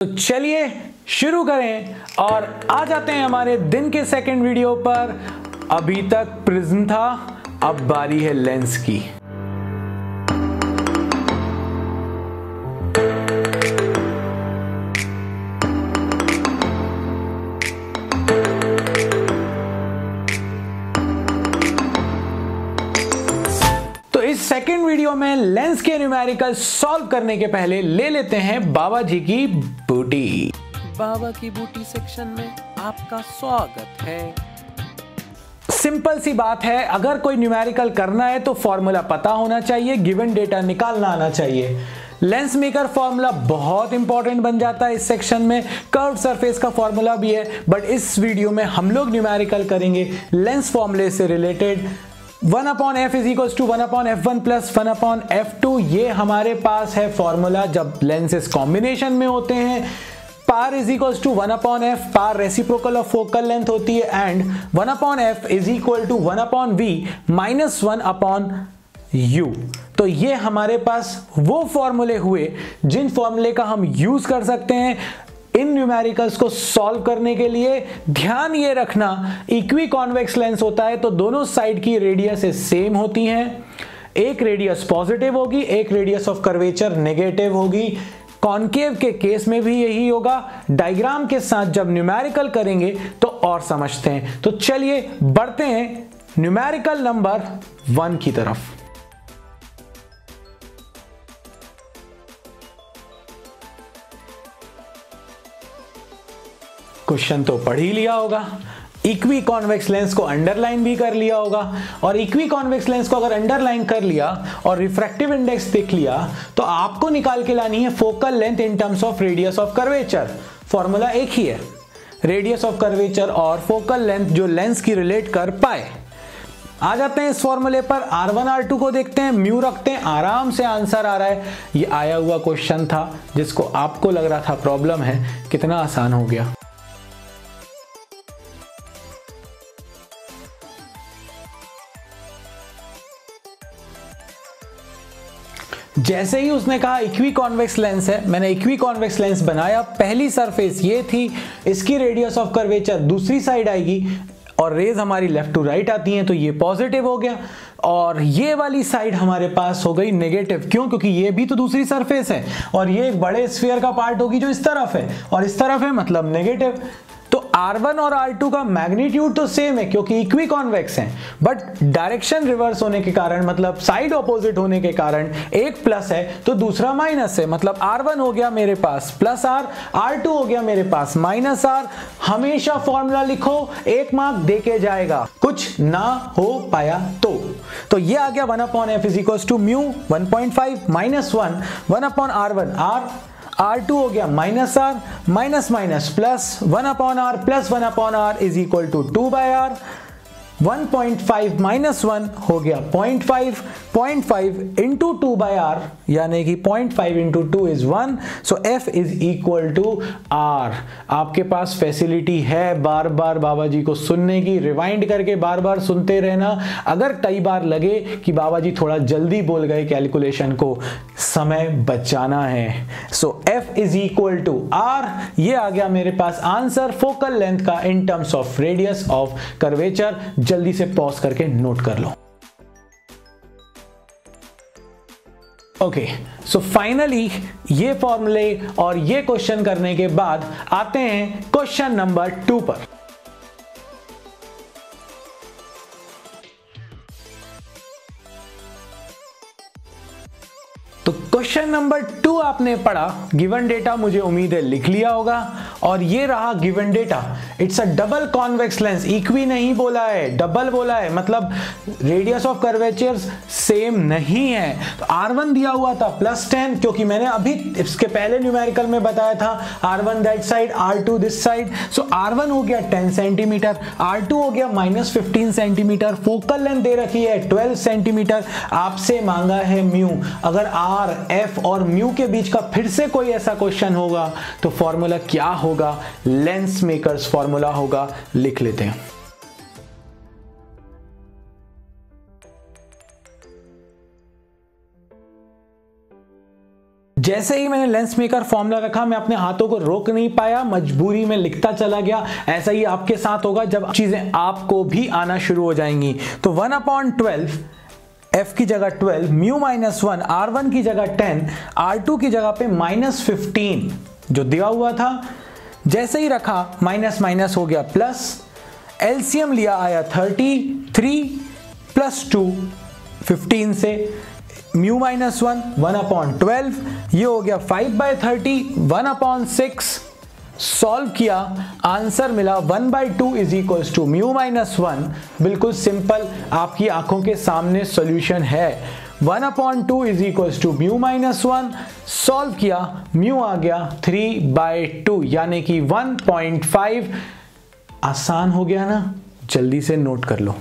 तो चलिए शुरू करें और आ जाते हैं हमारे दिन के सेकंड वीडियो पर। अभी तक प्रिज्म था, अब बारी है लेंस की। इस सेकंड वीडियो में लेंस के न्यूमेरिकल सॉल्व करने के पहले ले लेते हैं बाबा जी की बूटी। बाबा की बूटी सेक्शन में आपका स्वागत है। सिंपल सी बात है, अगर कोई न्यूमेरिकल करना है तो फॉर्मूला पता होना चाहिए, गिवन डेटा निकालना आना चाहिए। लेंस मेकर फॉर्मूला बहुत इंपॉर्टेंट बन जाता है इस सेक्शन में। कर्व सरफेस का फॉर्मूला भी है, बट इस वीडियो में हम लोग न्यूमेरिकल करेंगे लेंस फॉर्मूले से related. 1/f is equal to 1/f1 plus 1/f2, ये हमारे पास है फॉर्मूला जब लेंसेज कॉम्बिनेशन में होते हैं। Power is equal to 1/f, power reciprocal of focal length होती है, and 1/f is equal to 1/v minus 1/u। तो ये हमारे पास वो फॉर्मूले हुए जिन फॉर्मूले का हम यूज कर सकते हैं इन न्यूमेरिकल्स को सॉल्व करने के लिए। ध्यान ये रखना, इक्वी कॉन्वेक्स लेंस होता है तो दोनों साइड की रेडियस सेम होती हैं। एक रेडियस पॉजिटिव होगी, एक रेडियस ऑफ कर्वेचर नेगेटिव होगी। कॉन्केव के केस में भी यही होगा। डायग्राम के साथ जब न्यूमेरिकल करेंगे तो और समझते हैं। तो चलिए बढ़ते हैं न्यूमेरिकल नंबर 1 की तरफ। क्वेश्चन तो पढ़ ही लिया होगा। इक्वी कॉन्वेक्स लेंस को अंडरलाइन भी कर लिया होगा, और इक्वी कॉन्वेक्स लेंस को अगर अंडरलाइन कर लिया और रिफ्रैक्टिव इंडेक्स देख लिया तो आपको निकाल के लानी है focal length in terms of radius of curvature. Formula एक ही है, रेडियस ऑफ कर्वेचर और फोकल लेंथ जो लेंस की रिलेट कर पाए। आ जाते हैं इस फॉर्मूले पर। R1 R2 को देखते हैं, म्यू रखते हैं, आराम से आंसर आ रहा है। ये आया हुआ क्वेश्चन था जिसको आपको लग रहा था प्रॉब्लम है, कितना आसान हो गया। जैसे ही उसने कहा इक्वी कॉन्वेक्स लेंस है, मैंने इक्वी कॉन्वेक्स लेंस बनाया। पहली सरफेस ये थी, इसकी रेडियस ऑफ कर्वेचर दूसरी साइड आएगी और रेज हमारी लेफ्ट टू राइट आती हैं, तो ये पॉजिटिव हो गया। और ये वाली साइड हमारे पास हो गई नेगेटिव। क्यों? क्योंकि ये भी तो दूसरी सरफेस है और ये एक बड़े स्फीयर का पार्ट होगी जो इस तरफ है और इस तरफ है, मतलब नेगेटिव। तो R1 और R2 का मैग्नीट्यूड तो सेम है क्योंकि इक्वी कॉन्वेक्स हैं, बट डायरेक्शन रिवर्स होने के कारण, मतलब साइड ऑपोजिट होने के कारण, एक प्लस है तो दूसरा माइनस है। मतलब R1 हो गया मेरे पास प्लस R, R2 हो गया मेरे पास माइनस R। हमेशा फॉर्मूला लिखो, एक मार्क देके जाएगा, कुछ ना हो पाया तो ये आ गया 1/f is equal to mu 1.5 minus 1/R1 R, R2 हो गया minus R minus minus plus 1/R plus 1/R is equal to 2/R। 1.5 minus 1 हो गया 0.5, 0.5 इंटू 2/R यानी कि 0.5 into 2 is 1। So F is equal to R। आपके पास facility है बार बार बाबा जी को सुनने की, रिवाइंड करके बार बार सुनते रहना। अगर कई बार लगे कि बाबा जी थोड़ा जल्दी बोल गए कैलकुलेशन को, समय बचाना है। So F is equal to R। ये आ गया मेरे पास आंसर फोकल लेंथ का in terms of radius of curvature. जल्दी से पॉज करके नोट कर लो। ओके, सो फाइनली ये फॉर्मूले और ये क्वेश्चन करने के बाद आते हैं क्वेश्चन नंबर 2 पर। तो क्वेश्चन नंबर 2 आपने पढ़ा, गिवन डेटा मुझे उम्मीद है लिख लिया होगा, और ये रहा given data. It's a double convex lens, equi नहीं बोला है, डबल बोला है, मतलब रेडियस ऑफ कर्वेचर सेम नहीं है। तो R1 दिया हुआ था +10, क्योंकि मैंने अभी इसके पहले न्यूमेरिकल में बताया था R1 that side, R2 this side. So R1 हो गया 10 सेंटीमीटर, R2 हो गया -15 सेंटीमीटर, फोकल लेंथ दे रखी है 12 सेंटीमीटर। आपसे मांगा है म्यू। अगर R, F और म्यू के बीच का फिर से कोई ऐसा क्वेश्चन होगा तो फॉर्मूला क्या होगा? लेंस मेकर्स फॉर्मूला होगा, लिख लेते हैं। जैसे ही मैंने लेंस मेकर फॉर्मूला रखा, मैं अपने हाथों को रोक नहीं पाया, मजबूरी में लिखता चला गया। ऐसा ही आपके साथ होगा जब चीजें आपको भी आना शुरू हो जाएंगी। तो 1/12 f की जगह 12, म्यू -1, r1 की जगह 10, r2 की जगह पे -15 जो दिया हुआ था, जैसे ही रखा माइनस माइनस हो गया प्लस, एलसीएम लिया आया 33 + 2 15 से, म्यू -1 1/12, ये हो गया 5/30 1/6, सॉल्व किया, आंसर मिला 1/2 = म्यू -1। बिल्कुल सिंपल, आपकी आंखों के सामने सॉल्यूशन है। 1/2 = म्यू -1, सॉल्व किया, म्यू आ गया 3/2 यानी कि 1.5। आसान हो गया ना, जल्दी से नोट कर लो।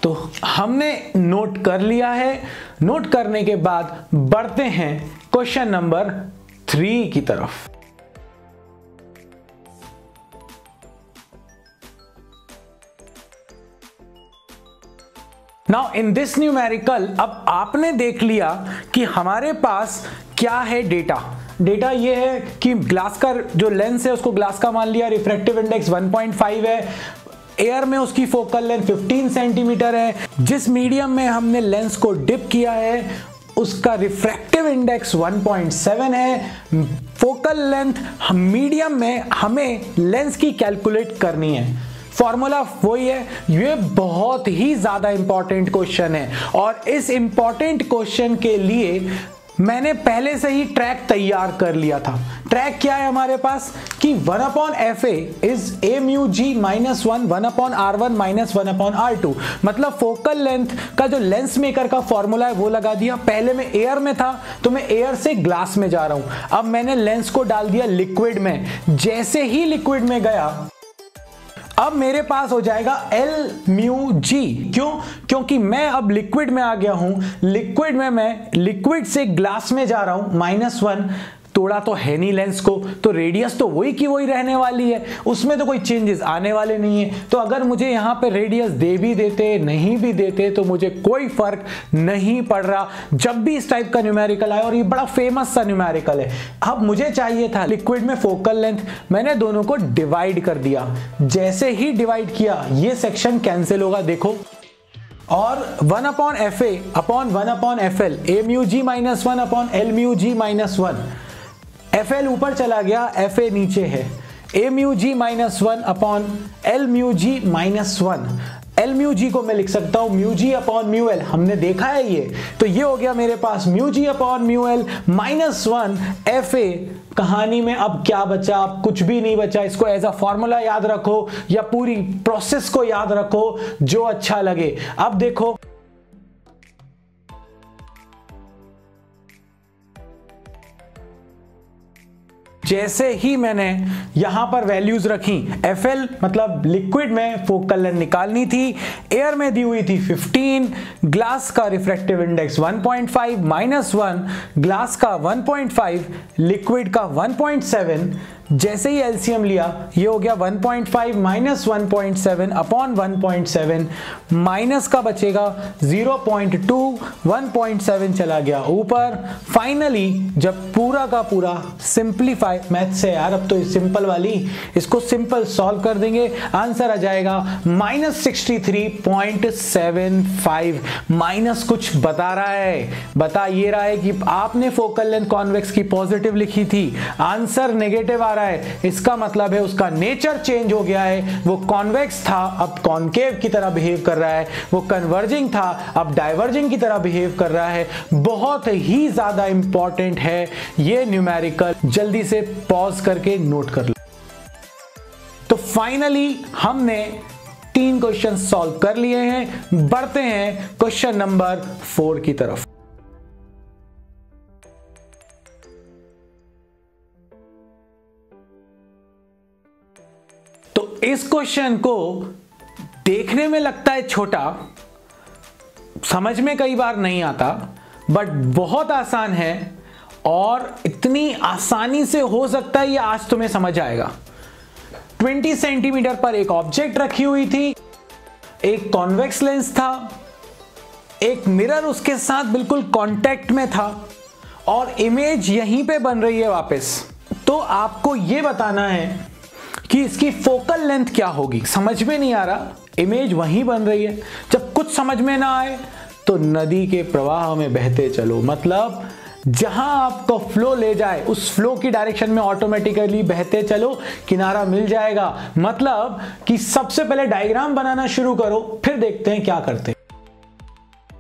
तो हमने नोट कर लिया है। नोट करने के बाद बढ़ते हैं क्वेश्चन नंबर 3 की तरफ। नाउ इन दिस न्यूमेरिकल, अब आपने देख लिया कि हमारे पास क्या है डेटा। डेटा ये है कि ग्लास का जो लेंस है उसको ग्लास का मान लिया, रिफ्रैक्टिव इंडेक्स 1.5 है, एयर में उसकी फोकल लेंथ 15 सेंटीमीटर है, जिस मीडियम में हमने लेंस को डिप किया है उसका रिफ्रैक्टिव इंडेक्स 1.7 है। फोकल लेंथ मीडियम में हमें लेंस की कैलकुलेट करनी है। फॉर्मूला वही है। ये बहुत ही ज्यादा इंपॉर्टेंट क्वेश्चन है और इस इंपॉर्टेंट क्वेश्चन के लिए मैंने पहले से ही ट्रैक तैयार कर लिया था। ट्रैक क्या है हमारे पास कि 1/FA is a mu g -1 1/r1 -1/r2। मतलब फोकल लेंथ का जो लेंस मेकर का फॉर्मूला है वो लगा दिया। पहले मैं एयर में था तो मैं एयर से ग्लास में जा रहा हूं। अब मैंने लेंस को डाल दिया लिक्विड में। जैसे ही लिक्विड में गया, अब मेरे पास हो जाएगा L म्यू G। क्यों? क्योंकि मैं अब लिक्विड में आ गया हूं। लिक्विड में मैं लिक्विड से ग्लास में जा रहा हूं। -1 तोड़ा तो है नहीं लेंस को, तो रेडियस तो वही की वही रहने वाली है, उसमें तो कोई चेंजेस आने वाले नहीं है। तो अगर मुझे यहां पे रेडियस दे भी देते नहीं भी देते तो मुझे कोई फर्क नहीं पड़ रहा जब भी इस टाइप का न्यूमेरिकल आया। और ये बड़ा फेमस सा न्यूमेरिकल है। अब मुझे चाहिए था लिक्विड में फोकल लेंथ, मैंने दोनों को डिवाइड कर दिया। जैसे ही डिवाइड किया ये सेक्शन कैंसिल होगा, देखो, और 1/FA upon 1/FL, a mu g -1 upon L mu g -1। FL ऊपर चला गया, FA नीचे है। a mu g -1 upon L mu g -1। L mu g को मैं लिख सकता हूं mu g upon mu L, हमने देखा है ये। तो ये हो गया मेरे पास mu g upon mu L -1 FA। कहानी में अब क्या बचा? अब कुछ भी नहीं बचा। इसको एज अ फॉर्मूला याद रखो या पूरी प्रोसेस को याद रखो, जो अच्छा लगे। अब देखो, जैसे ही मैंने यहां पर वैल्यूज रखी, FL मतलब लिक्विड में फोकल लेंथ निकालनी थी, एयर में दी हुई थी 15, ग्लास का रिफ्रैक्टिव इंडेक्स 1.5 -1, ग्लास का 1.5, लिक्विड का 1.7। जैसे ही एलसीएम लिया, ये हो गया 1.5 - 1.7 अपॉन 1.7, माइनस का बचेगा 0.2, 1.7 चला गया ऊपर। फाइनली जब पूरा का पूरा सिंप्लीफाई, मैथ से यार अब तो सिंपल वाली, इसको सिंपल सॉल्व कर देंगे, आंसर आ जाएगा -63.75। माइनस कुछ बता रहा है, बता ये रहा है कि आपने फोकल लेंथ कॉन्वेक्स की पॉजिटिव लिखी थी, आंसर नेगेटिव आ रहा है। इसका मतलब है उसका नेचर चेंज हो गया है। वो कॉन्वेक्स था, अब कॉनकेव की तरह बिहेव कर रहा है। वो कन्वर्जिंग था, अब डाइवर्जिंग की तरह बिहेव कर रहा है। बहुत ही ज्यादा इंपॉर्टेंट है ये न्यूमेरिकल, जल्दी से पॉज करके नोट कर लो। तो फाइनली हमने 3 क्वेश्चन सॉल्व कर लिए हैं। बढ़ते हैं क्वेश्चन नंबर 4 की तरफ। तो इस क्वेश्चन को देखने में लगता है छोटा, समझ में कई बार नहीं आता, बट बहुत आसान है और इतनी आसानी से हो सकता है ये आज तुम्हें समझ आएगा। 20 सेंटीमीटर पर एक ऑब्जेक्ट रखी हुई थी, एक कॉन्वेक्स लेंस था, एक मिरर उसके साथ बिल्कुल कांटेक्ट में था और इमेज यहीं पे बन रही है वापस। तो आपको ये बताना है कि इसकी फोकल लेंथ क्या होगी। समझ में नहीं आ रहा, इमेज वहीं बन रही है। जब कुछ समझ में ना आए तो नदी के प्रवाह में बहते चलो, मतलब जहां आपको फ्लो ले जाए उस फ्लो की डायरेक्शन में ऑटोमेटिकली बहते चलो, किनारा मिल जाएगा। मतलब कि सबसे पहले डायग्राम बनाना शुरू करो, फिर देखते हैं क्या करते हैं।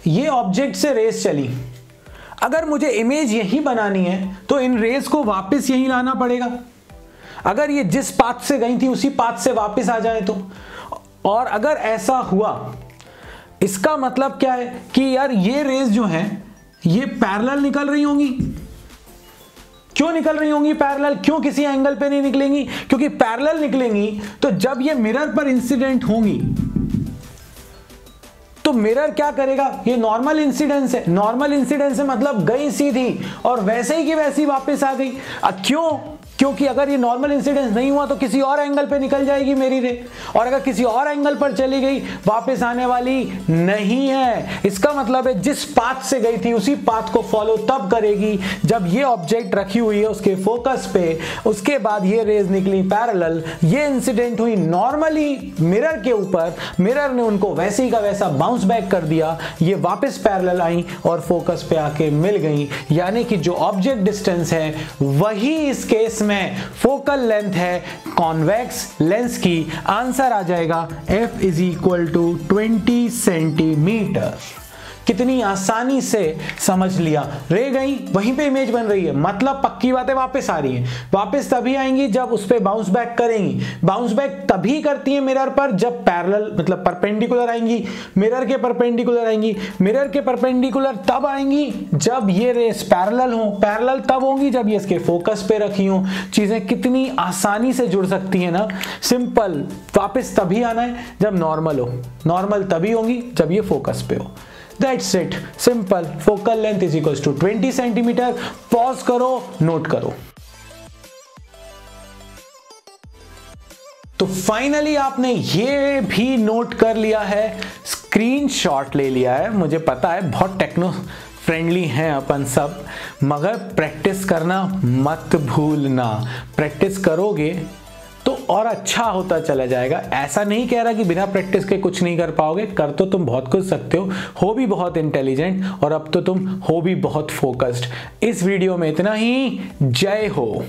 ये ऑब्जेक्ट से रेस चली, अगर मुझे इमेज यहीं बनानी है तो इन रेस को वापस यहीं लाना पड़ेगा। अगर ये जिस पाथ से गई थी उसी पाथ से वापस आ जाए तो, और अगर ऐसा हुआ इसका मतलब क्या है कि यार ये रेस जो है ये पैरेलल निकल रही होंगी। क्यों निकल रही होंगी पैरेलल? क्यों किसी एंगल पे नहीं निकलेंगी? क्योंकि पैरेलल निकलेंगी तो जब ये मिरर पर इंसिडेंट होंगी तो मिरर क्या करेगा? ये नॉर्मल इंसिडेंस है, नॉर्मल इंसिडेंस है मतलब गई सीधी और वैसे ही की वैसी वापस आ गई। क्यों? क्योंकि अगर ये नॉर्मल इंसिडेंस नहीं हुआ तो किसी और एंगल पे निकल जाएगी मेरी रे, और अगर किसी और एंगल पर चली गई वापस आने वाली नहीं है। इसका मतलब है जिस पाथ से गई थी उसी पाथ को फॉलो तब करेगी जब ये ऑब्जेक्ट रखी हुई है उसके फोकस पे, उसके बाद ये रेज निकली पैरेलल, ये इंसिडेंट हुई नॉर्मली मिरर के ऊपर, मिरर ने उनको वैसे ही का वैसा बाउंस बैक कर दिया, ये वापस पैरेलल आई और फोकस पे आके मिल गई। यानी कि जो ऑब्जेक्ट डिस्टेंस है वही इस केस में फोकल लेंथ है कॉन्वेक्स लेंस की। आंसर आ जाएगा F is equal to 20 centimetre. कितनी आसानी से समझ लिया। रह गई वहीं पे इमेज बन रही है, मतलब पक्की बातें वापस आ रही हैं। वापस तभी आएंगी जब उस पे बाउंस बैक करेंगी। बाउंस बैक तभी करती है मिरर पर जब पैरेलल मतलब परपेंडिकुलर आएंगी, मिरर के परपेंडिकुलर आएंगी। मिरर के परपेंडिकुलर तब आएंगी जब ये रेस पैरेलल हो, पैरेलल तब होंगी जब ये इसके फोकस पे रखी हो। चीजें कितनी आसानी से जुड़ सकती है ना, सिंपल। वापस तभी आना है जब नॉर्मल हो, नॉर्मल तभी होंगी जब ये फोकस पे हो। That's it, simple. Focal length is equals to 20 centimetre. Pause करो, नोट करो। तो फाइनली आपने ये भी नोट कर लिया है, स्क्रीनशॉट ले लिया है। मुझे पता है बहुत टेक्नो फ्रेंडली हैं अपन सब, मगर प्रैक्टिस करना मत भूलना। प्रैक्टिस करोगे तो और अच्छा होता चला जाएगा। ऐसा नहीं कह रहा कि बिना प्रैक्टिस के कुछ नहीं कर पाओगे, कर तो तुम बहुत कुछ सकते हो भी बहुत इंटेलिजेंट, और अब तो तुम हो भी बहुत फोकस्ड। इस वीडियो में इतना ही। जय हो।